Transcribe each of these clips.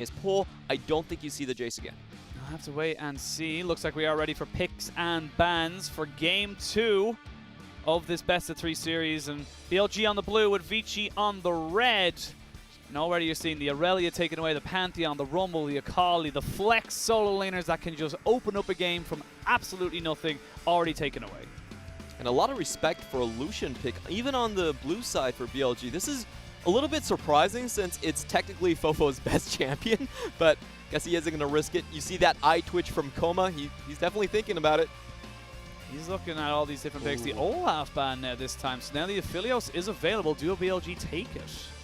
his pull. I don't think you see the Jace again. I'll have to wait and see. Looks like we are ready for picks and bans for Game 2 of this best-of-3 series. And BLG on the blue with Vici on the red. And already you're seeing the Aurelia taking away, the Pantheon, the Rumble, the Akali, the Flex solo laners that can just open up a game from absolutely nothing, already taken away. And a lot of respect for a Lucian pick, even on the blue side for BLG. This is a little bit surprising since it's technically Fofo's best champion, but guess he isn't going to risk it. You see that eye twitch from Coma. He's definitely thinking about it. He's looking at all these different picks. The Olaf ban now this time. So now the Aphelios is available. Do BLG take it?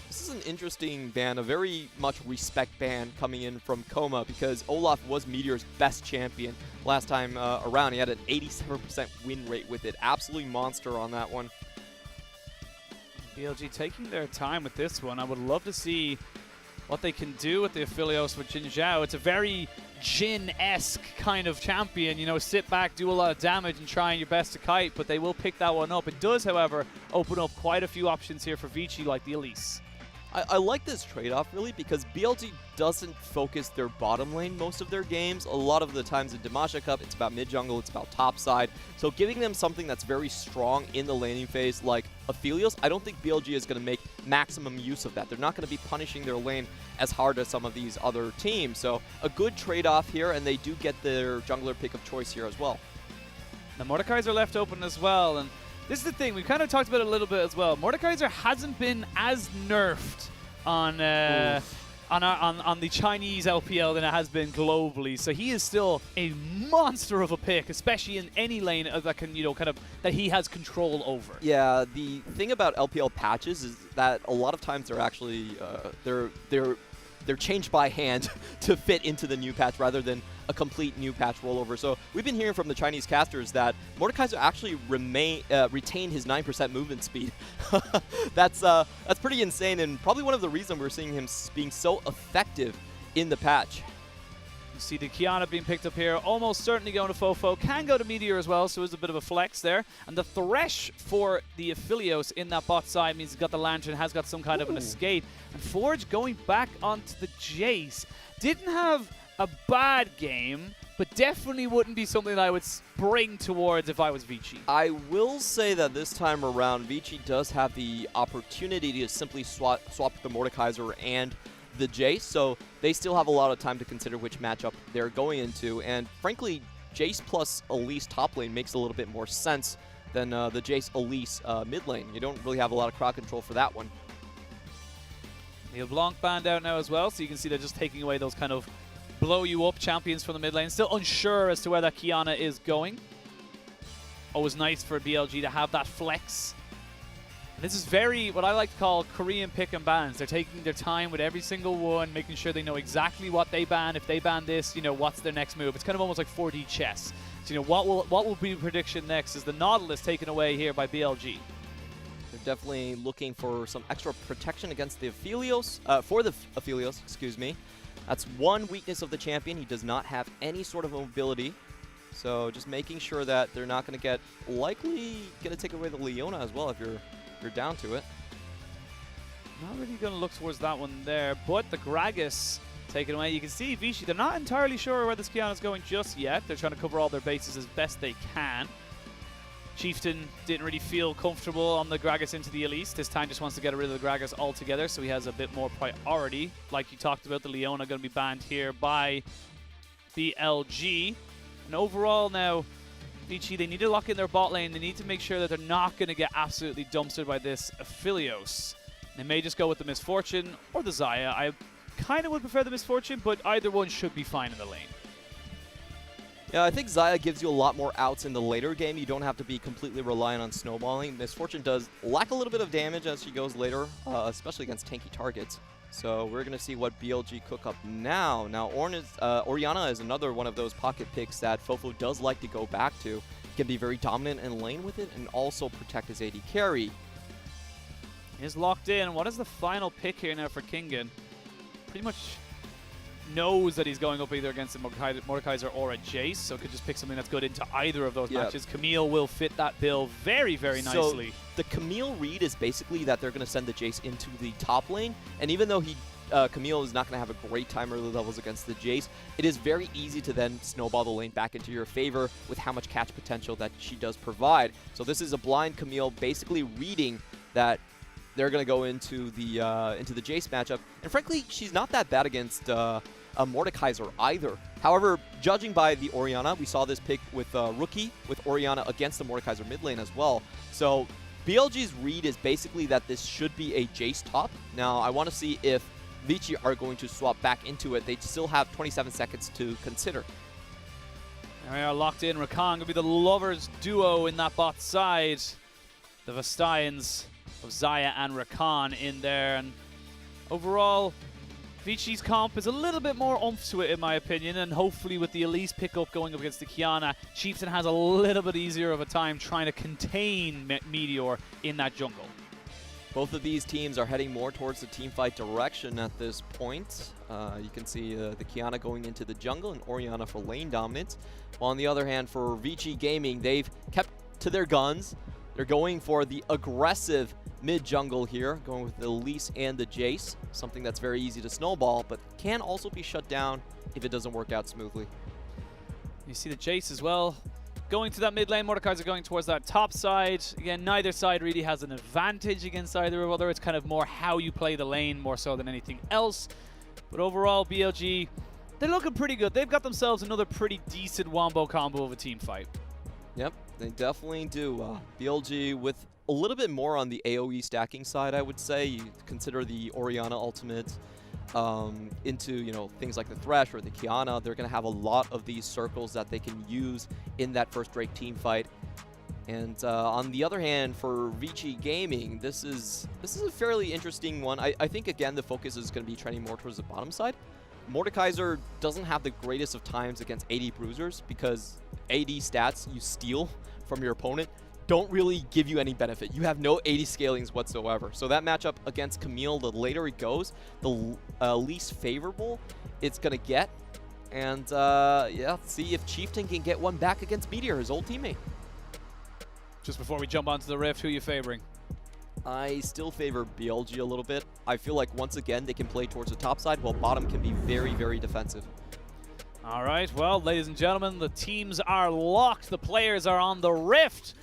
This is an interesting ban, a very much respect ban coming in from Coma because Olaf was Meteor's best champion last time around. He had an 87% win rate with it. Absolutely monster on that one. BLG taking their time with this one. I would love to see what they can do with the Aphelios with Jin Zhao. It's a very Jin-esque kind of champion. You know, sit back, do a lot of damage, and trying your best to kite, but they will pick that one up. It does, however, open up quite a few options here for Vici, like the Elise. I like this trade-off, really, because BLG doesn't focus their bottom lane most of their games. A lot of the times in Damasha Cup, it's about mid-jungle, it's about top side. So giving them something that's very strong in the laning phase, like Aphelios, I don't think BLG is going to make maximum use of that. They're not going to be punishing their lane as hard as some of these other teams. So a good trade-off here, and they do get their jungler pick of choice here as well. The Mordekaiser left open as well, and this is the thing, we kind of talked about it a little bit as well. Mordekaiser hasn't been as nerfed on the Chinese LPL than it has been globally, so he is still a monster of a pick, especially in any lane that can, you know, kind of that he has control over. Yeah, the thing about LPL patches is that a lot of times they're actually they're changed by hand to fit into the new patch rather than a complete new patch rollover. So we've been hearing from the Chinese casters that Mordekaiser actually retained his 9% movement speed. That's pretty insane, and probably one of the reasons we're seeing him being so effective in the patch. You see the Kiana being picked up here, almost certainly going to Fofo. Can go to Meteor as well, so it's a bit of a flex there. And the Thresh for the Aphelios in that bot side means he's got the Lantern, has got some kind of an escape. And Forge going back onto the Jace. Didn't have a bad game, but definitely wouldn't be something that I would spring towards if I was Vici. I will say that this time around, Vici does have the opportunity to simply swap the Mordekaiser and the Jace, so they still have a lot of time to consider which matchup they're going into. And frankly, Jace plus Elise top lane makes a little bit more sense than the Jace Elise mid lane. You don't really have a lot of crowd control for that one. The LeBlanc banned out now as well, so you can see they're just taking away those kind of blow you up champions from the mid lane. Still unsure as to where that Kiana is going. Always nice for BLG to have that flex. And this is very, what I like to call Korean pick and bans. They're taking their time with every single one, making sure they know exactly what they ban. If they ban this, you know, what's their next move? It's kind of almost like 4D chess. So, you know, what will be prediction next? Is the Nautilus taken away here by BLG? They're definitely looking for some extra protection against the Aphelios, for the Aphelios, excuse me. That's one weakness of the champion. He does not have any sort of mobility. So just making sure that they're not going to get, likely going to take away the Leona as well if you're down to it. Not really going to look towards that one there, but the Gragas taken away. You can see Vici, they're not entirely sure where this Kiana is going just yet. They're trying to cover all their bases as best they can. Chieftain didn't really feel comfortable on the Gragas into the Elise. This time just wants to get rid of the Gragas altogether, so he has a bit more priority. Like you talked about, the Leona going to be banned here by BLG. And overall now, Vici, they need to lock in their bot lane. They need to make sure that they're not going to get absolutely dumpstered by this Aphelios. They may just go with the Misfortune or the Xayah. I kind of would prefer the Misfortune, but either one should be fine in the lane. Yeah, I think Xayah gives you a lot more outs in the later game. You don't have to be completely reliant on snowballing. Misfortune does lack a little bit of damage as she goes later, especially against tanky targets. So we're going to see what BLG cook up now. Now, Orianna is another one of those pocket picks that Fofo does like to go back to. He can be very dominant in lane with it and also protect his AD carry. He's locked in. What is the final pick here now for Kingen? Pretty much knows that he's going up either against a Mordekaiser or a Jace, so could just pick something that's good into either of those matches. Camille will fit that bill very, very nicely. So the Camille read is basically that they're going to send the Jace into the top lane, and even though he Camille is not going to have a great time early levels against the Jace, it is very easy to then snowball the lane back into your favor with how much catch potential that she does provide. So this is a blind Camille basically reading that they're going to go into the Jace matchup. And frankly, she's not that bad against a Mordekaiser either. However, judging by the Orianna, we saw this pick with Rookie, with Orianna against the Mordekaiser mid lane as well. So BLG's read is basically that this should be a Jace top. Now, I want to see if Vici are going to swap back into it. They still have 27 seconds to consider. They are locked in. Rakan going to be the lovers duo in that bot side. The Vestians of Xayah and Rakan in there. And overall, Vici's comp is a little bit more oomph to it, in my opinion, and hopefully with the Elise pickup going up against the Qiyana, Chieftain has a little bit easier of a time trying to contain Meteor in that jungle. Both of these teams are heading more towards the teamfight direction at this point. You can see the Qiyana going into the jungle and Orianna for lane dominance. While on the other hand, for Vici Gaming, they've kept to their guns. They're going for the aggressive mid-jungle here, going with the Elise and the Jace, something that's very easy to snowball, but can also be shut down if it doesn't work out smoothly. You see the Jace as well. Going to that mid lane, Mordekaiser going towards that top side. Again, neither side really has an advantage against either or other. It's kind of more how you play the lane more so than anything else. But overall, BLG, they're looking pretty good. They've got themselves another pretty decent wombo combo of a team fight. Yep, they definitely do. BLG with a little bit more on the AoE stacking side, I would say. You consider the Orianna ultimate into, you know, things like the Thresh or the Qiyana. They're going to have a lot of these circles that they can use in that first Drake team fight. And on the other hand, for Vici Gaming, this is a fairly interesting one. I think, again, the focus is going to be trending more towards the bottom side. Mordekaiser doesn't have the greatest of times against AD bruisers because AD stats you steal from your opponent don't really give you any benefit. You have no 80 scalings whatsoever. So that matchup against Camille, the later it goes, the least favorable it's going to get. And yeah, see if Chieftain can get one back against Meteor, his old teammate. Just before we jump onto the Rift, who are you favoring? I still favor BLG a little bit. I feel like, once again, they can play towards the top side, while bottom can be very, very defensive. All right, well, ladies and gentlemen, the teams are locked. The players are on the Rift.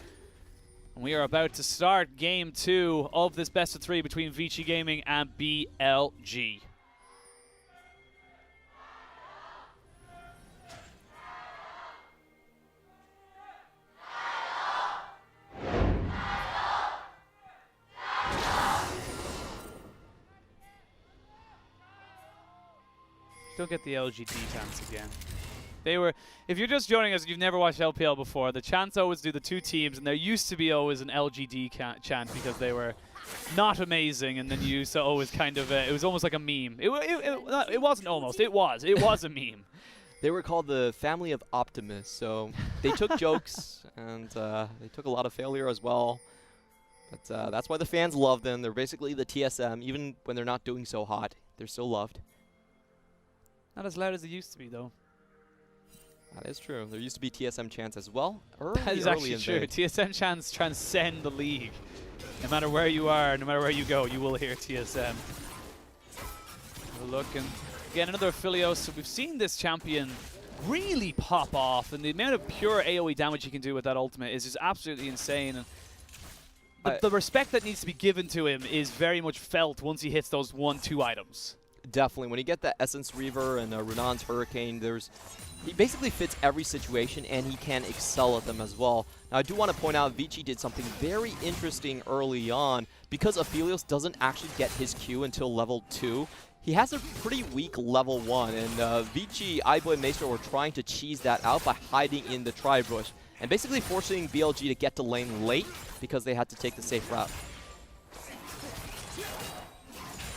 We are about to start Game 2 of this best of 3 between Vici Gaming and BLG. Don't get the LGD chants again. They were, if you're just joining us and you've never watched LPL before, the chants always do the two teams, and there used to be always an LGD chant because they were not amazing, and then you used to always kind of, it was almost like a meme. It wasn't almost, it was a meme. They were called the Family of Optimists, so they took jokes, and they took a lot of failure as well. But that's why the fans love them. They're basically the TSM. Even when they're not doing so hot, they're still loved. Not as loud as they used to be, though. That is true. There used to be TSM chants as well. That is actually true. TSM chants transcend the league. No matter where you are, no matter where you go, you will hear TSM. Have a look, and again, another Aphelios. So we've seen this champion really pop off, and the amount of pure AoE damage he can do with that ultimate is just absolutely insane. And the respect that needs to be given to him is very much felt once he hits those 1-2 items. Definitely. When you get that Essence Reaver and Renan's Hurricane, he basically fits every situation, and he can excel at them as well. Now, I do want to point out Vici did something very interesting early on. Because Aphelios doesn't actually get his Q until level 2, he has a pretty weak level 1, and Vici, iBoy, and Maestro were trying to cheese that out by hiding in the Tri-Bush, and basically forcing BLG to get to lane late because they had to take the safe route.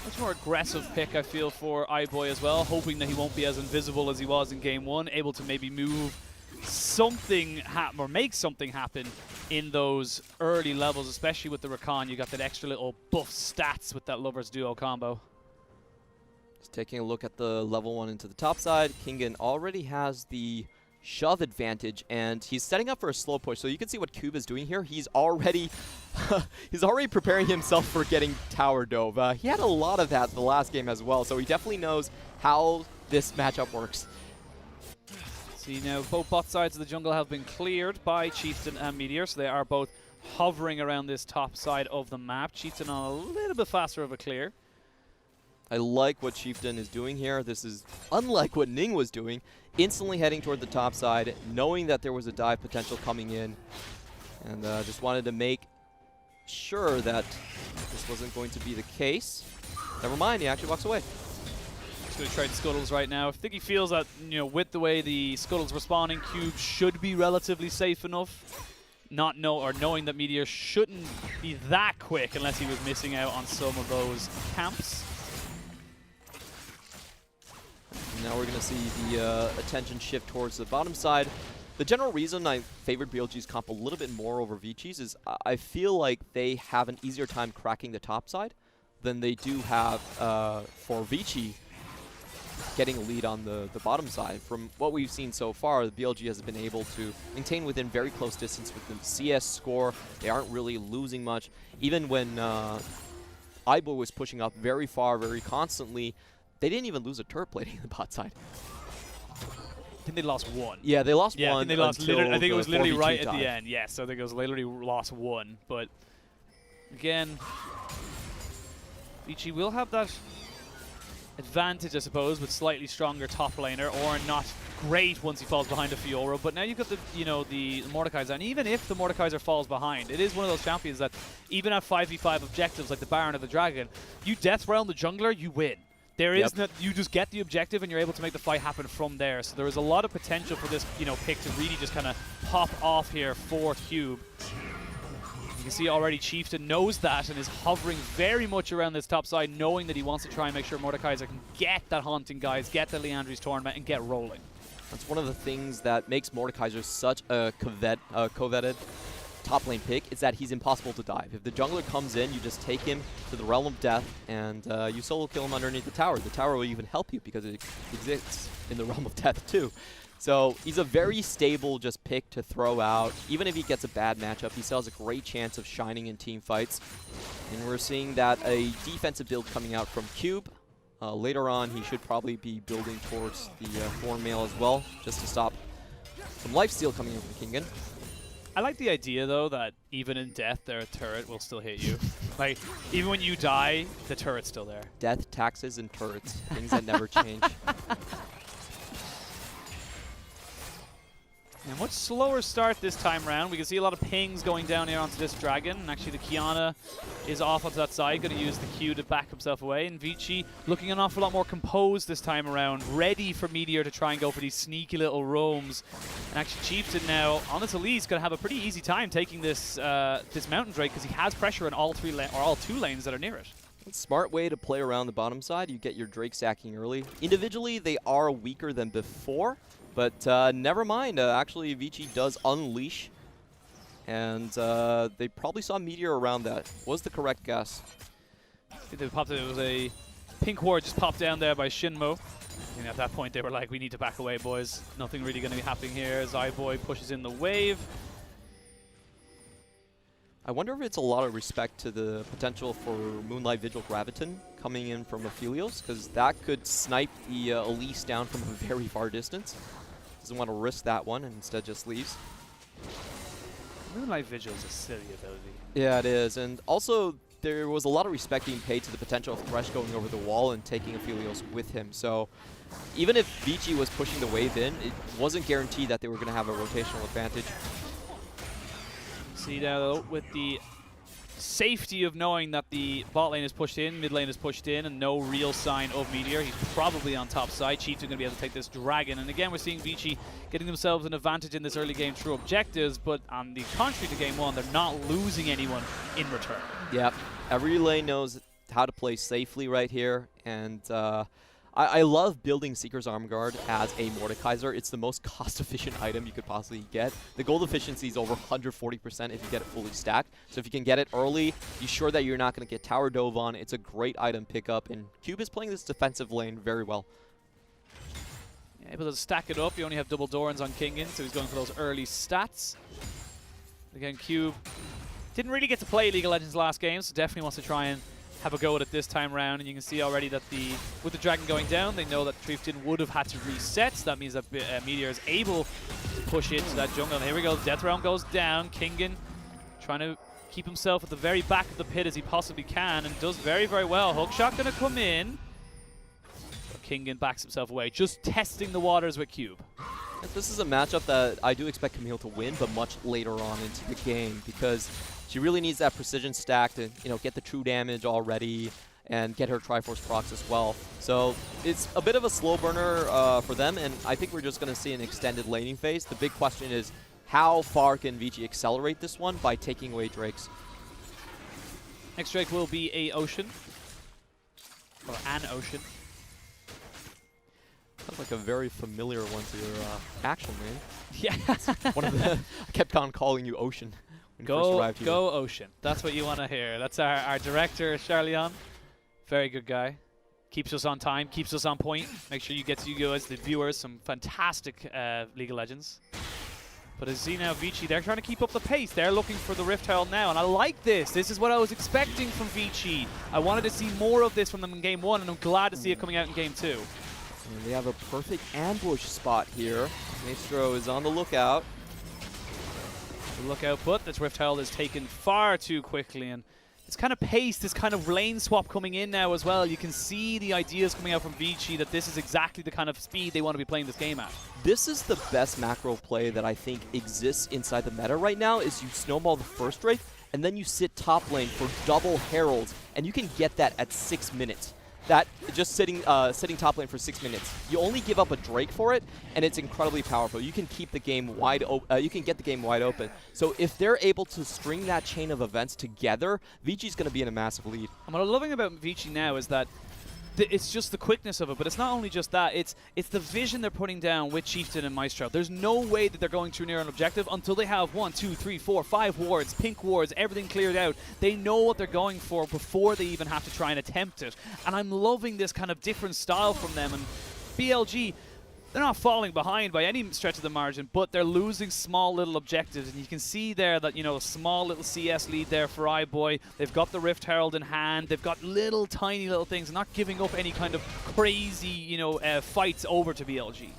Much more aggressive pick, I feel, for iBoy as well, hoping that he won't be as invisible as he was in Game 1, able to maybe move something happen or make something happen in those early levels, especially with the Rakan. You got that extra little buff stats with that Lovers Duo combo. Just taking a look at the level 1 into the top side, Kingen already has the shove advantage, and he's setting up for a slow push. So you can see what Cube is doing here. He's already he's already preparing himself for getting tower dove. He had a lot of that the last game as well, so he definitely knows how this matchup works. See now, both bot sides of the jungle have been cleared by Chieftain and Meteor, so they are both hovering around this top side of the map. Chieftain on a little bit faster of a clear. I like what Chieftain is doing here. This is unlike what Ning was doing. Instantly heading toward the top side, knowing that there was a dive potential coming in. And just wanted to make sure that this wasn't going to be the case. Never mind, he actually walks away. He's going to trade Scuttles right now. I think he feels that, you know, with the way the Scuttles responding, Cube should be relatively safe enough. Knowing that Meteor shouldn't be that quick unless he was missing out on some of those camps. Now we're going to see the attention shift towards the bottom side. The general reason I favored BLG's comp a little bit more over Vici's is I feel like they have an easier time cracking the top side than they do have for Vici getting a lead on the bottom side. From what we've seen so far, the BLG has been able to maintain within very close distance with the CS score. They aren't really losing much. Even when Aibo was pushing up very far, very constantly, they didn't even lose a turret plating in the bot side. I think they lost one. Yeah, they lost one. I think they lost I think it was literally right dive. at the end. Yes, so I think it was literally lost one. But again, Vici will have that advantage, I suppose, with slightly stronger top laner, or not great once he falls behind a Fiora. But now you've got the the Mordekaiser, and even if the Mordekaiser falls behind, it is one of those champions that even at 5v5 objectives like the Baron or the Dragon, you death realm the jungler, you win. There is no, you just get the objective and you're able to make the fight happen from there. So there is a lot of potential for this, pick to really just kind of pop off here for Cube. You can see already Chieftain knows that and is hovering very much around this top side, knowing that he wants to try and make sure Mordekaiser can get that Haunting Guys, get the Leandri's Tournament, and get rolling. That's one of the things that makes Mordekaiser such a coveted top lane pick, is that he's impossible to dive. If the jungler comes in, you just take him to the realm of death, and you solo kill him underneath the tower. The tower will even help you because it exists in the realm of death too. So he's a very stable just pick to throw out. Even if he gets a bad matchup, he still has a great chance of shining in team fights. And we're seeing that a defensive build coming out from Cube. Later on, he should probably be building towards the Thorn Mail as well, just to stop some lifesteal coming in from Kingen. I like the idea, though, that even in death, their turret will still hit you. Like, even when you die, the turret's still there. Death, taxes, and turrets. Things that never change. A much slower start this time around. We can see a lot of pings going down here onto this dragon. And actually, the Kiana is off onto that side, going to use the Q to back himself away. And Vici looking an awful lot more composed this time around, ready for Meteor to try and go for these sneaky little roams. And actually, Chieftain now on this Elise going to have a pretty easy time taking this this Mountain Drake because he has pressure on all two lanes that are near it. Smart way to play around the bottom side. You get your Drake sacking early. Individually, they are weaker than before. But never mind, actually Vici does unleash, and they probably saw Meteor around that. Was the correct guess. I think they popped it. It was a pink ward just popped down there by Shinmo. And at that point they were like, we need to back away, boys. Nothing really going to be happening here. Zyboy pushes in the wave. I wonder if it's a lot of respect to the potential for Moonlight Vigil Graviton coming in from Aphelios, because that could snipe the Elise down from a very far distance. Doesn't want to risk that one and instead just leaves. Moonlight Vigil is a silly ability. Yeah, it is. And also, there was a lot of respect being paid to the potential of Thresh going over the wall and taking Aphelios with him. So even if Vici was pushing the wave in, it wasn't guaranteed that they were going to have a rotational advantage. See now, though, with the safety of knowing that the bot lane is pushed in, mid lane is pushed in, and no real sign of Meteor. He's probably on top side. Chiefs are going to be able to take this dragon. And again, we're seeing Vici getting themselves an advantage in this early game through objectives, but on the contrary to game one, they're not losing anyone in return. Yeah, every lane knows how to play safely right here, and I love building Seeker's Arm Guard as a Mordekaiser. It's the most cost-efficient item you could possibly get. The gold efficiency is over 140% if you get it fully stacked. So if you can get it early, be sure that you're not going to get tower dove on. It's a great item pickup, and Cube is playing this defensive lane very well. Able to stack it up. You only have double Dorans on Kingin, so he's going for those early stats. Again, Cube didn't really get to play League of Legends last game, so definitely wants to try and have a go at it this time round. And you can see already that with the Dragon going down, they know that Triefton would have had to reset. So that means that Meteor is able to push into that jungle. And here we go. Death Realm goes down. Kingin trying to keep himself at the very back of the pit as he possibly can, and does very, very well. Hookshot going to come in. But Kingin backs himself away, just testing the waters with Cube. This is a matchup that I do expect Camille to win, but much later on into the game, because she really needs that precision stack to, get the true damage already and get her Triforce procs as well. So it's a bit of a slow burner for them, and I think we're just going to see an extended laning phase. The big question is, how far can Vici accelerate this one by taking away Drakes? Next Drake will be a Ocean, or an Ocean. Sounds like a very familiar one to your actual name. Yeah. One of the I kept on calling you Ocean when you first arrived here. Go Ocean. That's what you want to hear. That's our director, Charlion. Very good guy. Keeps us on time, keeps us on point. Make sure you get to you guys, the viewers, some fantastic League of Legends. But as you see now, Vici, they're trying to keep up the pace. They're looking for the Rift Herald now, and I like this. This is what I was expecting from Vici. I wanted to see more of this from them in Game 1, and I'm glad to see it coming out in Game 2. And they have a perfect ambush spot here. Maestro is on the lookout. Look out, but this Rift Herald is taken far too quickly, and it's kind of pace, this kind of lane swap coming in now as well. You can see the ideas coming out from Vici that this is exactly the kind of speed they want to be playing this game at. This is the best macro play that I think exists inside the meta right now, is you snowball the first Drake, and then you sit top lane for double heralds, and you can get that at 6 minutes. That just sitting top lane for 6 minutes. You only give up a Drake for it, and it's incredibly powerful. You can keep the game wide open. You can get the game wide open. So if they're able to string that chain of events together, Vici's going to be in a massive lead. And what I'm loving about Vici now is that it's just the quickness of it, but it's not only just that, it's the vision they're putting down with Chieftain and Maestro. There's no way that they're going too near an objective until they have 1, 2, 3, 4, 5 wards, pink wards, everything cleared out. They know what they're going for before they even have to try and attempt it. And I'm loving this kind of different style from them. And BLG, they're not falling behind by any stretch of the margin, but they're losing small little objectives. And you can see there that, a small little CS lead there for iBoy. They've got the Rift Herald in hand. They've got tiny little things, not giving up any kind of crazy, fights over to BLG.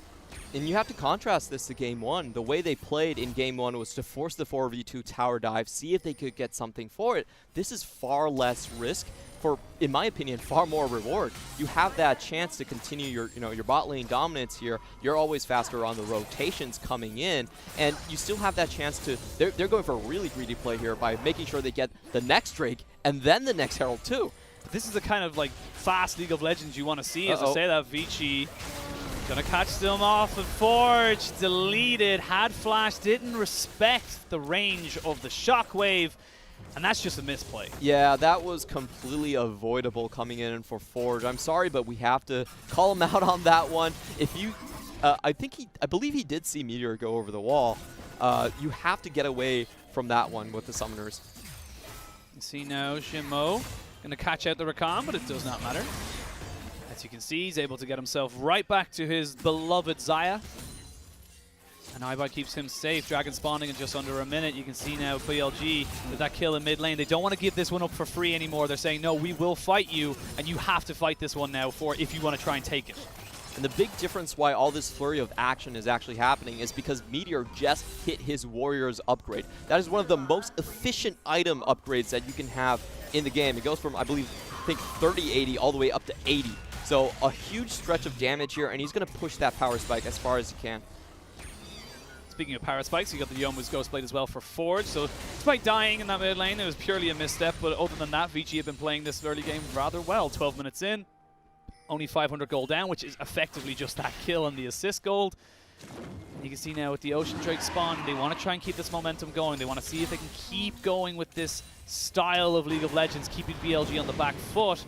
And you have to contrast this to Game 1. The way they played in Game 1 was to force the 4v2 tower dive, see if they could get something for it. This is far less risk for, in my opinion, far more reward. You have that chance to continue your bot lane dominance here. You're always faster on the rotations coming in, and you still have that chance to, they're going for a really greedy play here by making sure they get the next Drake and then the next Herald too. This is the kind of fast League of Legends you want to see. As I say that, Vici gonna catch them off, and Forge deleted, had flash, didn't respect the range of the shockwave, and that's just a misplay. Yeah, that was completely avoidable coming in for Forge. I'm sorry, but we have to call him out on that one. If you, I believe he did see Meteor go over the wall. You have to get away from that one with the summoners. You see now, Shimo gonna catch out the Rakan, but it does not matter. As you can see, he's able to get himself right back to his beloved Xayah. And iBoy keeps him safe. Dragon spawning in just under a minute. You can see now BLG with that kill in mid lane. They don't want to give this one up for free anymore. They're saying, no, we will fight you, and you have to fight this one now if you want to try and take it. And the big difference why all this flurry of action is actually happening is because Meteor just hit his Warriors upgrade. That is one of the most efficient item upgrades that you can have in the game. It goes from, I think 30-80 all the way up to 80. So a huge stretch of damage here, and he's going to push that power spike as far as he can. Speaking of power spikes, you got the Youmuu's Ghostblade as well for Forge. So despite dying in that mid lane, it was purely a misstep. But other than that, Vici have been playing this early game rather well. 12 minutes in, only 500 gold down, which is effectively just that kill and the assist gold. And you can see now with the Ocean Drake spawn, they want to try and keep this momentum going. They want to see if they can keep going with this style of League of Legends, keeping BLG on the back foot.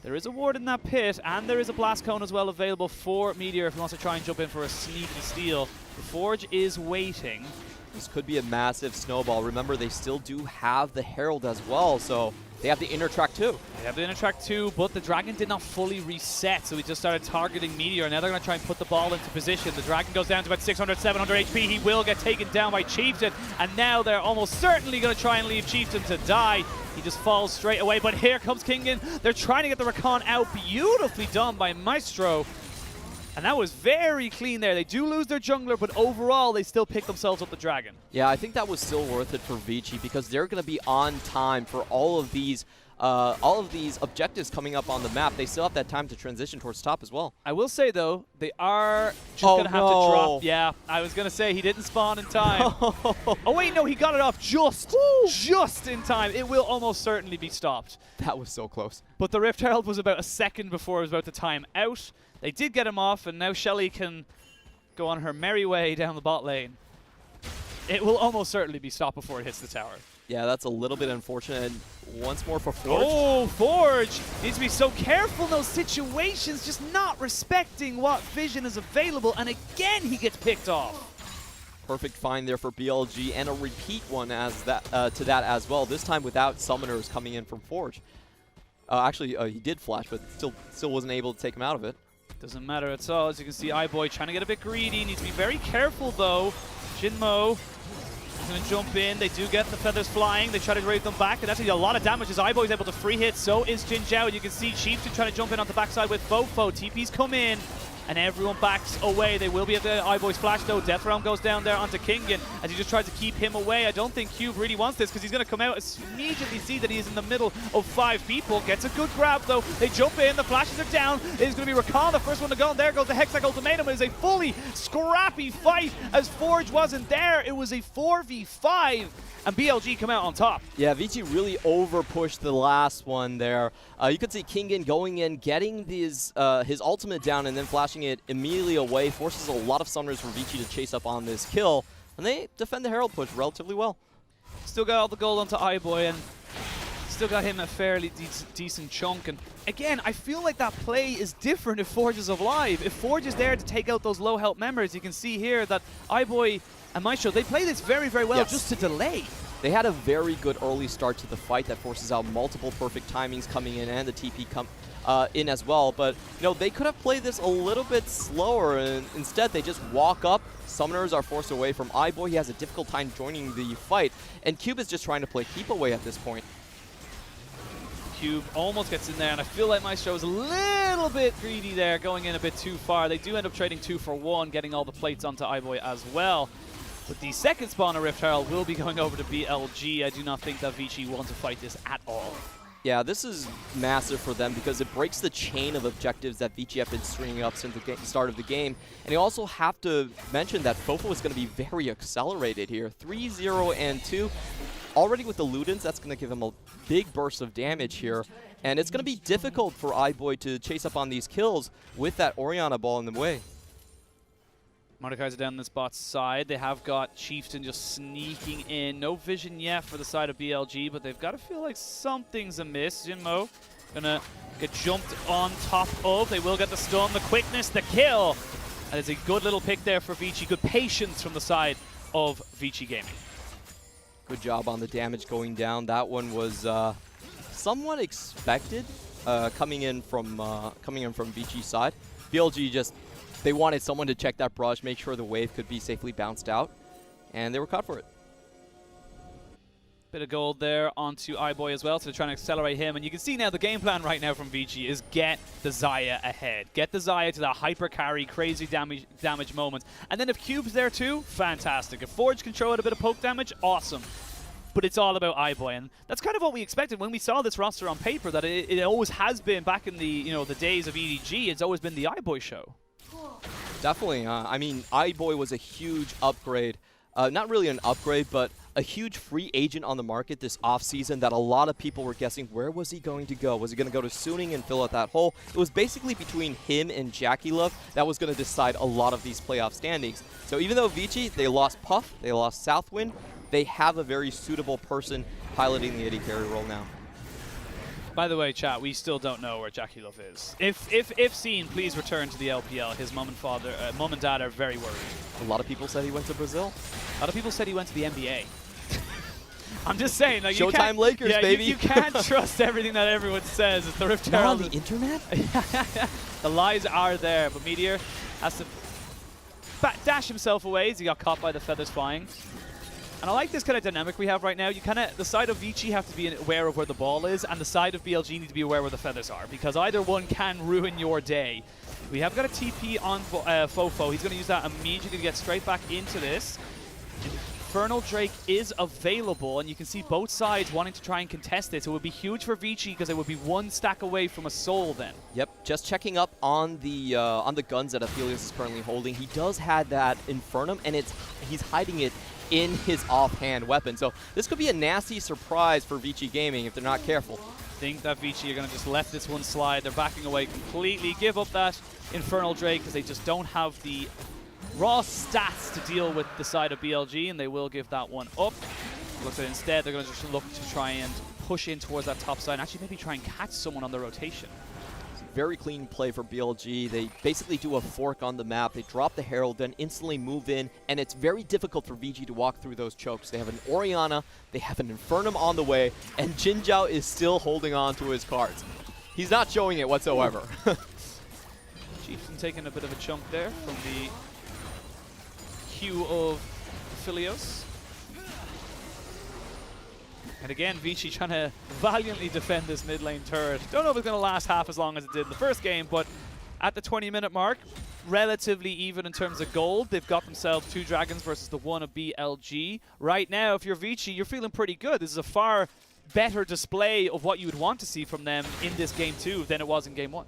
There is a ward in that pit, and there is a blast cone as well available for Meteor if he wants to try and jump in for a sneaky steal. The Forge is waiting. This could be a massive snowball. Remember, they still do have the Herald as well, so they have the inner track too. They have the inner track too, but the Dragon did not fully reset, so he just started targeting Meteor. Now they're going to try and put the ball into position. The Dragon goes down to about 600, 700 HP. He will get taken down by Chieftain, and now they're almost certainly going to try and leave Chieftain to die. He just falls straight away, but here comes Kingen. They're trying to get the recon out. Beautifully done by Maestro. And that was very clean there. They do lose their jungler, but overall, they still pick themselves up the Dragon. Yeah, I think that was still worth it for Vici because they're going to be on time for all of these objectives coming up on the map. They still have that time to transition towards top as well. I will say, though, they are just going to have to drop. Yeah, I was going to say he didn't spawn in time. Oh, wait, no, he got it off just in time. It will almost certainly be stopped. That was so close. But the Rift Herald was about a second before it was about to time out. They did get him off, and now Shelly can go on her merry way down the bot lane. It will almost certainly be stopped before it hits the tower. Yeah, that's a little bit unfortunate. Once more for Forge. Oh, Forge needs to be so careful in those situations, just not respecting what vision is available, and again he gets picked off. Perfect find there for BLG, and a repeat one as that to that as well, this time without summoners coming in from Forge. Actually, he did flash, but still wasn't able to take him out of it. Doesn't matter at all. As you can see, iBoy trying to get a bit greedy. Needs to be very careful, though. Jinmo is going to jump in. They do get the feathers flying. They try to raise them back, and that's a lot of damage as iBoy is able to free hit. So is Jin Zhao. You can see Chieftain trying to jump in on the backside with Fofo. TP's come in, and everyone backs away. They will be at the iBoy's flash, though. Death Realm goes down there onto Kingen as he just tries to keep him away. I don't think Cube really wants this because he's going to come out and immediately see that he is in the middle of 5 people. Gets a good grab, though. They jump in. The flashes are down. It is going to be Rakan, the first one to go. And there goes the Hextech Ultimatum. It is a fully scrappy fight as Forge wasn't there. It was a 4v5. And BLG come out on top. Yeah, Vici really over-pushed the last one there. You could see Kingen going in, getting his ultimate down, and then flashing it immediately away. Forces a lot of summoners from Vici to chase up on this kill. And they defend the Herald push relatively well. Still got all the gold onto iBoy, and still got him a fairly decent chunk. And again, I feel like that play is different if Forge is alive. If Forge is there to take out those low health members, you can see here that iBoy and Maestro, they play this very, very well just to delay. They had a very good early start to the fight that forces out multiple perfect timings coming in, and the TP come in as well. But you know, they could have played this a little bit slower, and instead they just walk up. Summoners are forced away from iBoy. He has a difficult time joining the fight, and Cube is just trying to play keep away at this point. Cube almost gets in there, and I feel like Maestro is a little bit greedy there, going in a bit too far. They do end up trading 2 for 1, getting all the plates onto iBoy as well. But the second spawner Rift Herald will be going over to BLG. I do not think that Vici wants to fight this at all. Yeah, this is massive for them because it breaks the chain of objectives that Vici have been stringing up since the start of the game. And you also have to mention that Fofo is going to be very accelerated here. 3-0 and 2. Already with the Ludens, that's going to give him a big burst of damage here. And it's going to be difficult for iBoy to chase up on these kills with that Orianna ball in the way. Mordekaiser down this bot side. They have got Chieftain just sneaking in. No vision yet for the side of BLG, but they've got to feel like something's amiss. Jinmo gonna get jumped on top of. They will get the stun, the quickness, the kill. And it's a good little pick there for Vici. Good patience from the side of Vici Gaming. Good job on the damage going down. That one was somewhat expected coming in from Vici's side. BLG just, they wanted someone to check that brush, make sure the wave could be safely bounced out, and they were caught for it. Bit of gold there onto iBoy as well, so they're trying to accelerate him. And you can see now the game plan right now from Vici is get the Xayah ahead. Get the Xayah to that hyper carry, crazy damage moments. And then if Cube's there too, fantastic. If Forge can throw out a bit of poke damage, awesome. But it's all about iBoy, and that's kind of what we expected when we saw this roster on paper, that it always has been back in the the days of EDG. It's always been the iBoy show. Definitely. I mean, iBoy was a huge upgrade. Not really an upgrade, but a huge free agent on the market this offseason that a lot of people were guessing, where was he going to go? Was he going to go to Suning and fill out that hole? It was basically between him and Jackie Love that was going to decide a lot of these playoff standings. So even though Vici, they lost Puff, they lost Southwind, they have a very suitable person piloting the AD carry role now. By the way, chat, we still don't know where Jackie Love is. If seen, please return to the LPL. His mom and dad are very worried. A lot of people said he went to Brazil. A lot of people said he went to the NBA. I'm just saying, like, Showtime Lakers, baby. You can't trust everything that everyone says. It's the Rift Herald. On the internet? The lies are there, but Meteor has to dash himself away as he got caught by the feathers flying. And I like this kind of dynamic we have right now. You kind of, the side of Vici have to be aware of where the ball is, and the side of BLG need to be aware where the feathers are, because either one can ruin your day. We have got a TP on Fofo. He's going to use that immediately to get straight back into this. Infernal Drake is available, and you can see both sides wanting to try and contest it. So it would be huge for Vici because it would be one stack away from a soul then. Yep, just checking up on the guns that Aphelios is currently holding. He does have that Infernum, and he's hiding it in his offhand weapon. So this could be a nasty surprise for Vici Gaming if they're not careful. I think that Vici are going to just let this one slide. They're backing away completely. Give up that Infernal Drake because they just don't have the raw stats to deal with the side of BLG, and they will give that one up. Looks like instead they're going to just look to try and push in towards that top side and actually maybe try and catch someone on the rotation. Very clean play for BLG. They basically do a fork on the map. They drop the Herald, then instantly move in, and it's very difficult for VG to walk through those chokes. They have an Orianna, they have an Infernum on the way, and Jin Zhao is still holding on to his cards. He's not showing it whatsoever. Chieftain taking a bit of a chunk there from the Q of Aphelios. And again, Vici trying to valiantly defend this mid lane turret. Don't know if it's going to last half as long as it did in the first game, but at the 20-minute mark, relatively even in terms of gold. They've got themselves 2 dragons versus the 1 of BLG. Right now, if you're Vici, you're feeling pretty good. This is a far better display of what you would want to see from them in this game 2 than it was in game 1.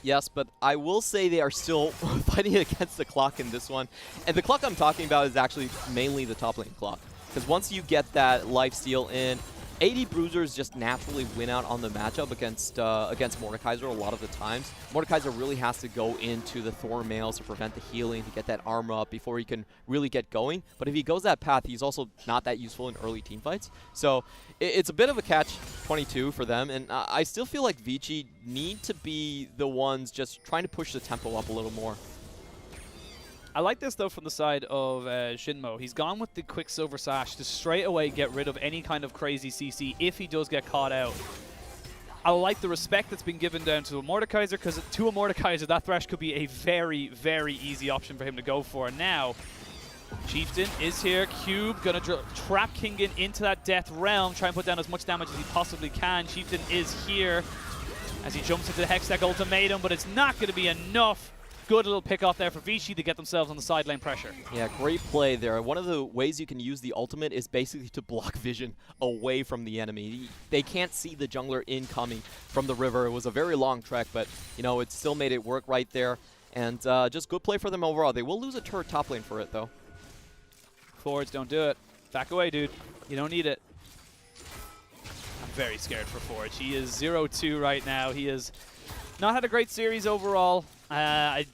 Yes, but I will say they are still fighting against the clock in this one. And the clock I'm talking about is actually mainly the top lane clock. Because once you get that lifesteal in, AD Bruisers just naturally win out on the matchup against Mordekaiser a lot of the times. Mordekaiser really has to go into the Thorn Mails to prevent the healing, to get that armor up before he can really get going. But if he goes that path, he's also not that useful in early team fights. So it's a bit of a catch-22 for them, and I still feel like Vici need to be the ones just trying to push the tempo up a little more. I like this, though, from the side of Shinmo. He's gone with the Quicksilver Sash to straight away get rid of any kind of crazy CC if he does get caught out. I like the respect that's been given down to a Mordekaiser, because to a Mordekaiser, that Thresh could be a very, very easy option for him to go for. Now, Chieftain is here. Cube going to trap Kingen into that Death Realm, try and put down as much damage as he possibly can. Chieftain is here as he jumps into the Hextech Ultimatum, but it's not going to be enough. Good little pick off there for Vici to get themselves on the side lane pressure. Yeah, great play there. One of the ways you can use the ultimate is basically to block vision away from the enemy. They can't see the jungler incoming from the river. It was a very long trek, but you know, it still made it work right there. And just good play for them overall. They will lose a turret top lane for it, though. Forwards, don't do it. Back away, dude. You don't need it. I'm very scared for Forge. He is 0-2 right now. He has not had a great series overall. I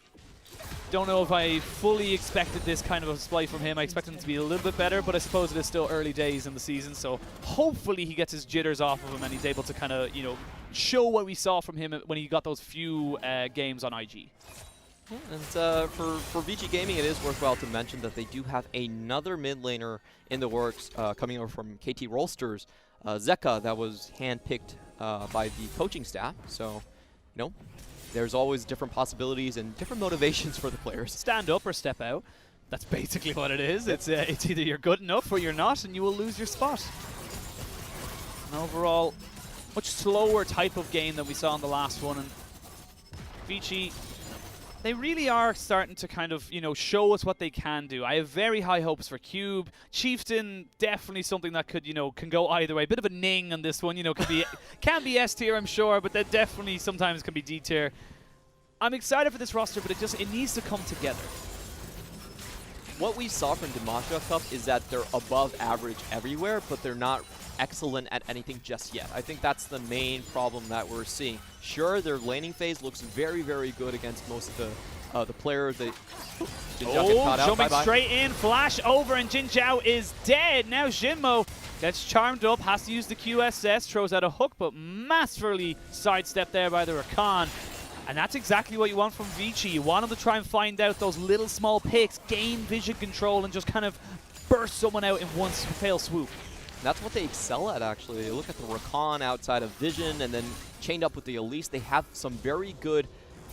don't know if I fully expected this kind of a display from him. I expected him to be a little bit better, but I suppose it is still early days in the season, so hopefully he gets his jitters off of him and he's able to kind of, you know, show what we saw from him when he got those few games on IG. And for VG Gaming, it is worthwhile to mention that they do have another mid laner in the works coming over from KT Rolsters, Zeka, that was handpicked by the coaching staff. So, you know, there's always different possibilities and different motivations for the players. Stand up or step out. That's basically what it is. It's either you're good enough or you're not, and you will lose your spot. And overall, much slower type of game than we saw in the last one. And Vici, they really are starting to kind of, you know, show us what they can do. I have very high hopes for Cube. Chieftain, definitely something that could, you know, can go either way. A bit of a ning on this one, you know, can be S tier, I'm sure, but that definitely sometimes can be D tier. I'm excited for this roster, but it needs to come together. What we saw from Dimasha Cup is that they're above average everywhere, but they're not excellent at anything just yet. I think that's the main problem that we're seeing. Sure, their laning phase looks very, very good against most of the players. Jumping straight in, flash over, and Jin Zhao is dead. Now Jinmo Gets charmed up, has to use the QSS, throws out a hook, but masterfully sidestepped there by the Rakan. And that's exactly what you want from Vici. You want him to try and find out those little small picks, gain vision control, and just kind of burst someone out in one fell swoop. That's what they excel at, actually. Look at the Rakan outside of vision, and then chained up with the Elise. They have some very good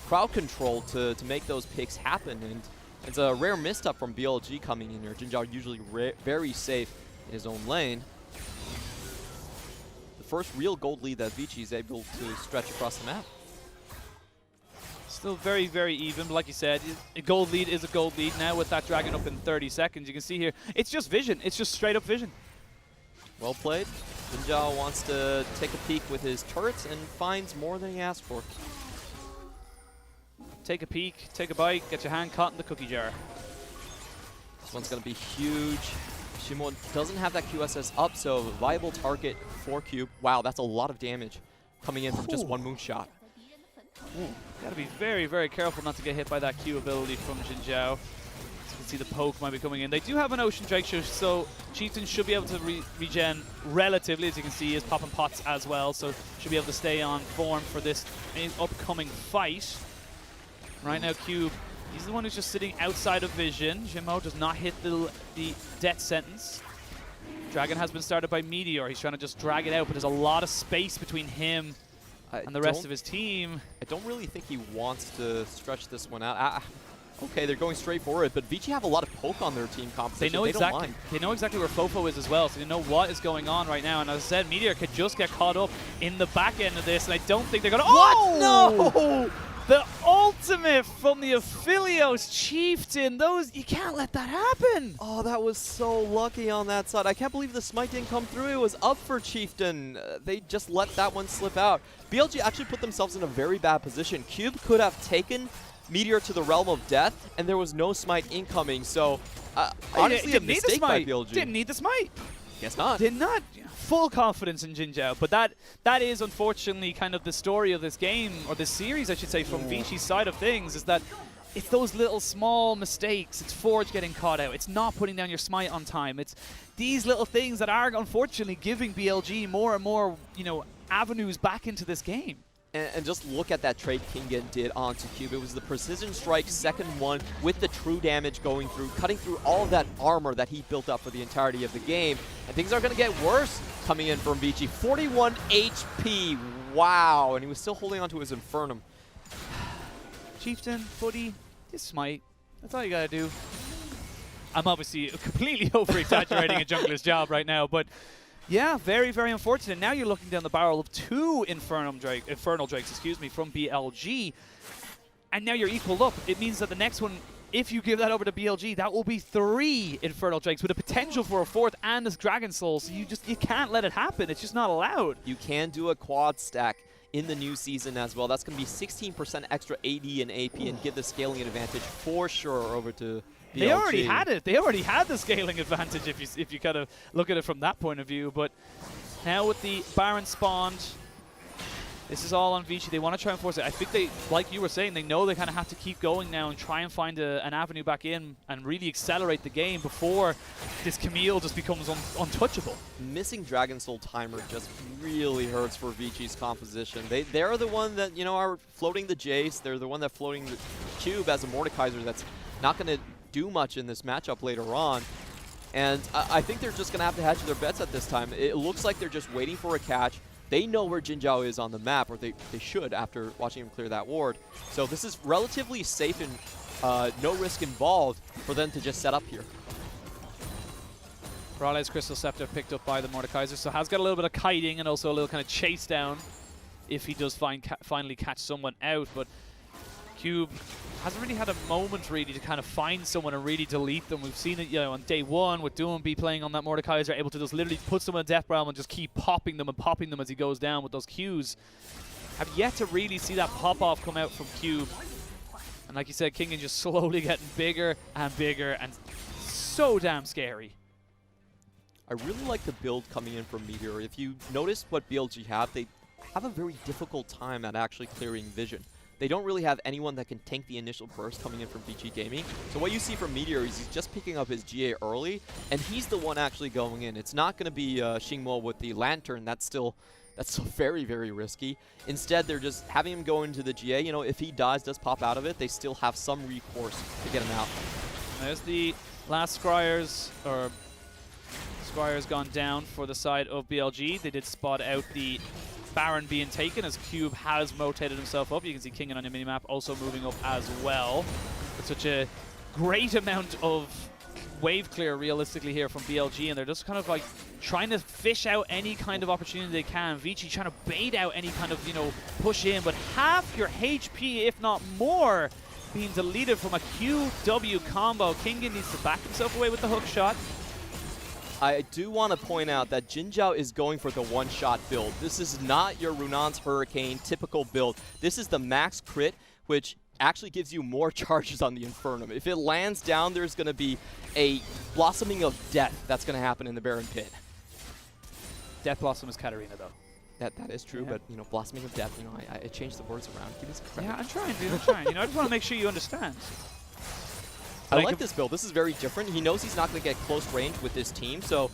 crowd control to make those picks happen. And it's a rare misstep from BLG coming in here. Jin Zhao usually very safe in his own lane. The first real gold lead that Vici is able to stretch across the map. Still very, very even. Like you said, a gold lead is a gold lead. Now with that dragon up in 30 seconds, you can see here, it's just vision. It's just straight up vision. Well played. Jin Zhao wants to take a peek with his turrets and finds more than he asked for. Take a peek, take a bite, get your hand caught in the cookie jar. This one's going to be huge. Shimon doesn't have that QSS up, so viable target for Cube. Wow, that's a lot of damage coming in from just one moonshot. Got to be very, very careful not to get hit by that Q ability from Jin Zhao. As you can see, the poke might be coming in. They do have an Ocean Drake, so Chieftain should be able to regen relatively. As you can see, he is popping pots as well, so should be able to stay on form for this upcoming fight. Right now, Cube, he's the one who's just sitting outside of vision. Jimmo does not hit the death sentence. Dragon has been started by Meteor. He's trying to just drag it out, but there's a lot of space between him and the rest of his team. I don't really think he wants to stretch this one out. Okay, they're going straight for it, but Vici have a lot of poke on their team composition. They know exactly where Fofo is as well, so they know what is going on right now. And as I said, Meteor could just get caught up in the back end of this, and I don't think they're going to— What? No! The ultimate from the Aphelios Chieftain. You can't let that happen. Oh, that was so lucky on that side. I can't believe the smite didn't come through. It was up for Chieftain. They just let that one slip out. BLG actually put themselves in a very bad position. Cube could have taken Meteor to the realm of death, and there was no smite incoming. So, honestly, a mistake by BLG. Didn't need the smite. Guess not. Did not. Full confidence in Jin Zhao, but that is unfortunately kind of the story of this game, or this series, I should say, from Vici's side of things, is that it's those little small mistakes. It's Forge getting caught out. It's not putting down your smite on time. It's these little things that are unfortunately giving BLG more and more, avenues back into this game. And just look at that trade Kingen did onto Cube. It was the precision strike, second one, with the true damage going through, cutting through all of that armor that he built up for the entirety of the game. And things are going to get worse coming in from Vici. 41 HP. Wow. And he was still holding on to his Infernum. Chieftain, buddy, just smite. That's all you got to do. I'm obviously completely over-exaggerating a jungler's job right now, but yeah, very, very unfortunate. Now you're looking down the barrel of two Infernal Drakes, from BLG, and now you're equaled up. It means that the next one, if you give that over to BLG, that will be 3 Infernal Drakes with a potential for a 4th and this Dragon Soul. So you can't let it happen. It's just not allowed. You can do a quad stack in the new season as well. That's going to be 16% extra AD and AP and give the scaling advantage for sure over to BLG. They already had it. They already had the scaling advantage if you kind of look at it from that point of view. But now with the Baron spawned, this is all on Vici. They want to try and force it. I think they, like you were saying, they know they kind of have to keep going now and try and find an avenue back in and really accelerate the game before this Camille just becomes untouchable. Missing Dragon Soul timer just really hurts for Vici's composition. They're the one that, are floating the Jace. They're the one that floating the Cube as a Mordekaiser that's not going to do much in this matchup later on. And I think they're just going to have to hedge their bets at this time. It looks like they're just waiting for a catch. They know where Jin Zhao is on the map, or they should after watching him clear that ward. So this is relatively safe and no risk involved for them to just set up here. Raleig's Crystal Scepter picked up by the Mordekaiser, so has got a little bit of kiting and also a little kind of chase down if he does finally catch someone out. But Cube hasn't really had a moment really to kind of find someone and really delete them. We've seen it, on day one with Doomby playing on that Mordekaiser, able to just literally put someone in Death Realm and just keep popping them as he goes down with those Qs. Have yet to really see that pop-off come out from Cube. And like you said, Kingen just slowly getting bigger and so damn scary. I really like the build coming in from Meteor. If you notice what BLG have, they have a very difficult time at actually clearing vision. they don't really have anyone that can tank the initial burst coming in from Vici Gaming. So what you see from Meteor is he's just picking up his GA early, and he's the one actually going in. It's not going to be Xingmo with the Lantern. That's still very, very risky. Instead, they're just having him go into the GA. You know, if he does pop out of it, they still have some recourse to get him out. There's the last Scryers, or Scryer's gone down for the side of BLG. They did spot out the Baron being taken as Cube has rotated himself up. You can see Kingen on your minimap also moving up as well. It's such a great amount of wave clear realistically here from BLG, and they're just kind of like trying to fish out any kind of opportunity they can. Vici trying to bait out any kind of, you know, push in, but half your HP, if not more, being deleted from a QW combo. Kingen needs to back himself away with the hook shot. I do want to point out that Jin Zhao is going for the one-shot build. This is not your Runan's Hurricane typical build. This is the max crit, which actually gives you more charges on the Infernum. If it lands down, there's going to be a blossoming of death that's going to happen in the Baron Pit. Death Blossom is Katarina, though. That is true, but, you know, blossoming of death, you know, I changed the words around. Give me some credit. Yeah, I'm trying, dude. I'm trying. You know, I just want to make sure you understand. I like this build. This is very different. He knows he's not going to get close range with this team. So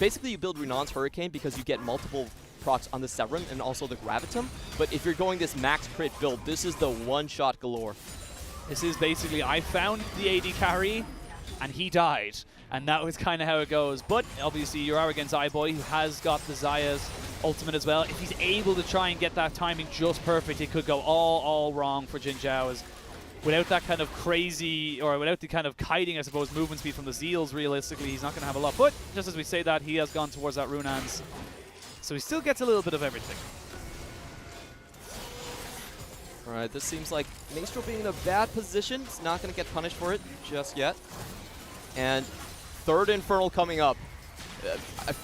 basically you build Runan's Hurricane because you get multiple procs on the Severin and also the Gravitum. But if you're going this max crit build, this is the one-shot galore. This is basically, I found the AD carry and he died. And that was kind of how it goes. But obviously you are against iBoy, who has got the Zaya's ultimate as well. If he's able to try and get that timing just perfect, it could go all wrong for Jin Zhao. Without that kind of crazy, or without the kind of kiting, I suppose, movement speed from the Zeals, realistically, he's not going to have a lot. But just as we say that, he has gone towards that Runan's. So he still gets a little bit of everything. All right, this seems like Maestro being in a bad position. He's not going to get punished for it just yet. And third Infernal coming up.